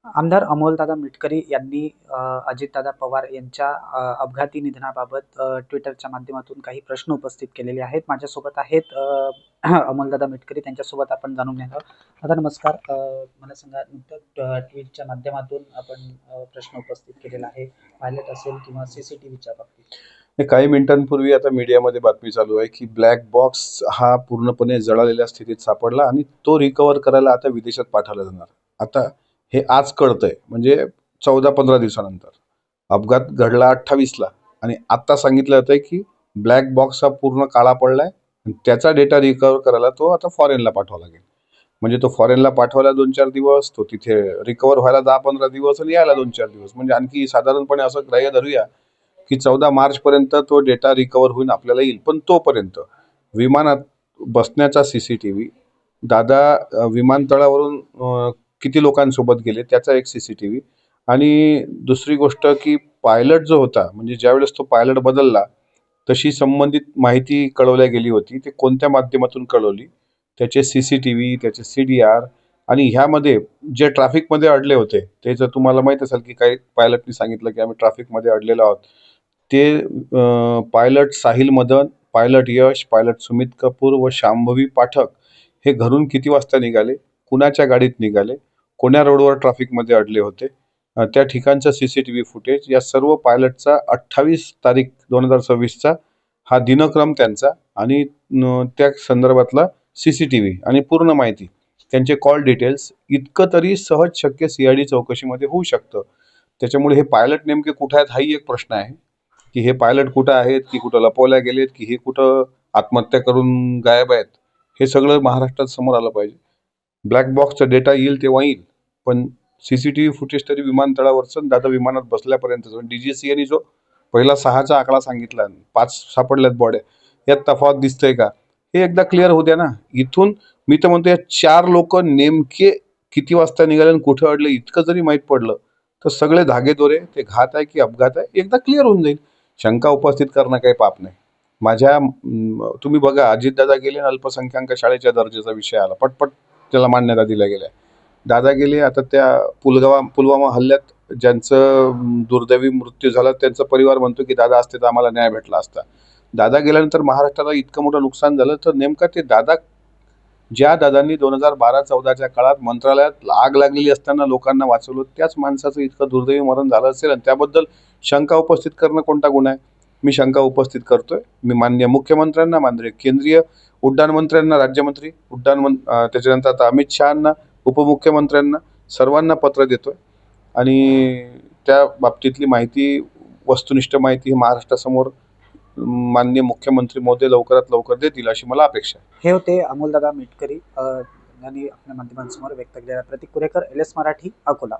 आमदार अमोलदादा मिटकरी यांनी अजितदादा पवार यांच्या अपघाती निधनाबाबत ट्विटरच्या माध्यमातून काही प्रश्न उपस्थित केलेले आहेत. माझ्यासोबत आहेत अमोलदादा मिटकरी. त्यांच्यासोबत आपण जाणून घेणार आहोत. दादा नमस्कार. मला सांगा, नुकतं ट्विटच्या माध्यमातून आपण प्रश्न उपस्थित केलेला आहे, पायलट असेल किंवा सीसीटीव्हीच्या बाबतीत. काही मिनिटांपूर्वी आता मीडियामध्ये बातमी चालू आहे की ब्लॅक बॉक्स हा पूर्णपणे जळालेल्या स्थितीत सापडला आणि तो रिकवर करायला आता विदेशात पाठवला जाणार. आता हे आज कळतंय, म्हणजे 14-15 दिवसानंतर. अपघात घडला 28ला आणि आता सांगितलं जातंय की ब्लॅक बॉक्स हा पूर्ण काळा पडलाय आणि त्याचा डेटा रिकवर करायला तो आता फॉरेनला पाठवावा लागेल. म्हणजे तो फॉरेनला पाठवायला 2-4 दिवस, तो तिथे रिकवर व्हायला 10-15 दिवस आणि यायला 2-4 दिवस. म्हणजे आणखी साधारणपणे असं ग्राह्य धरूया की 14 मार्चपर्यंत तो डेटा रिकवर होऊन आपल्याला येईल. पण तोपर्यंत विमानात बसण्याचा सीसीटीव्ही, दादा विमानतळावरून किती लोकांसोबत गेले त्याचा एक सीसीटीव्ही, आणि दुसरी गोष्ट की पायलट जो होता, म्हणजे ज्यावेळेस तो पायलट बदलला तशी संबंधित माहिती कळवल्या गेली होती, ते कोणत्या माध्यमातून कळवली, त्याचे सीसीटीव्ही, त्याचे CDR, आणि ह्यामध्ये जे ट्रॅफिकमध्ये अडले होते ते जर तुम्हाला माहीत असेल की काही पायलटनी सांगितलं की आम्ही ट्रॅफिकमध्ये अडलेलो आहोत, ते पायलट साहिल मदन, पायलट यश, पायलट सुमित कपूर व शांभवी पाठक हे घरून किती वाजता निघाले, कुणाच्या गाडीत निघाले, कोण्या रोडवर ट्रॅफिकमध्ये अडले होते, त्या ठिकाणचं सीसीटीव्ही फुटेज, या सर्व पायलटचा 28 तारीख 2026चा हा दिनक्रम त्यांचा, आणि त्या संदर्भातला सीसीटीव्ही आणि पूर्ण माहिती, त्यांचे कॉल डिटेल्स, इतकं तरी सहज शक्य CID चौकशीमध्ये होऊ शकतं. त्याच्यामुळे हे पायलट नेमके कुठे आहेत हाही एक प्रश्न आहे, की हे पायलट कुठं आहेत, की कुठं लपवल्या गेलेत, की हे कुठं आत्महत्या करून गायब आहेत, हे सगळं महाराष्ट्रात समोर आलं पाहिजे. ब्लॅक बॉक्सचा डेटा येईल तेव्हा येईल, पण सीसीटीव्ही फुटेज तरी विमानतळावरचं दादा विमानात बसल्यापर्यंत, DGCA जो पहिला 6चा आकडा सांगितला, 5 सापडल्यात बॉड्या, यात तफावत दिसतंय का, हे एकदा क्लिअर होऊ द्या ना. इथून मी तर म्हणतो, या 4 लोक नेमके किती वाजता निघाले आणि कुठं अडले इतकं जरी माहीत पडलं तर सगळे धागेदोरे, ते घात आहे की अपघात आहे, एकदा क्लिअर होऊन जाईल. शंका उपस्थित करणं काही पाप नाही. तुम्ही बघा, अजितदादा गेले, अल्पसंख्याक शाळेच्या दर्जाचा विषय आला, पटपट त्याला मान्यता दिल्या गेल्या. दादा गेले, आता त्या पुलवामा हल्ल्यात ज्यांचं दुर्दैवी मृत्यू झाला त्यांचा परिवार म्हणतो की दादा असते तर आम्हाला न्याय भेटला असता. दादा गेल्यानंतर महाराष्ट्राला इतकं मोठं नुकसान झालं, तर नेमका ते दादा, ज्या दादांनी 2012-14च्या काळात मंत्रालयात आग लागलेली असताना लोकांना वाचवलं, त्याच माणसाचं इतकं दुर्दैवी मरण झालं असेल आणि त्याबद्दल शंका उपस्थित करणं कोणता गुन्हा आहे? मी शंका उपस्थित करतोय. मी माननीय मुख्यमंत्र्यांना, माननीय केंद्रीय उड्डाण मंत्र्यांना, राज्यमंत्री त्याच्यानंतर आता अमित शहांना, उपमुख्यमंत्र्यांना, सर्वांना पत्र देतोय आणि त्या बाबतीतली माहिती, वस्तुनिष्ठ माहिती ही महाराष्ट्रासमोर माननीय मुख्यमंत्री महोदय लवकरात लवकर देतील अशी मला अपेक्षा आहे. हे होते अमोलदादा मिटकरी यांनी आपल्या माध्यमांसमोर व्यक्त केलेल्या. प्रतीक कुरेकर, LS मराठी, अकोला.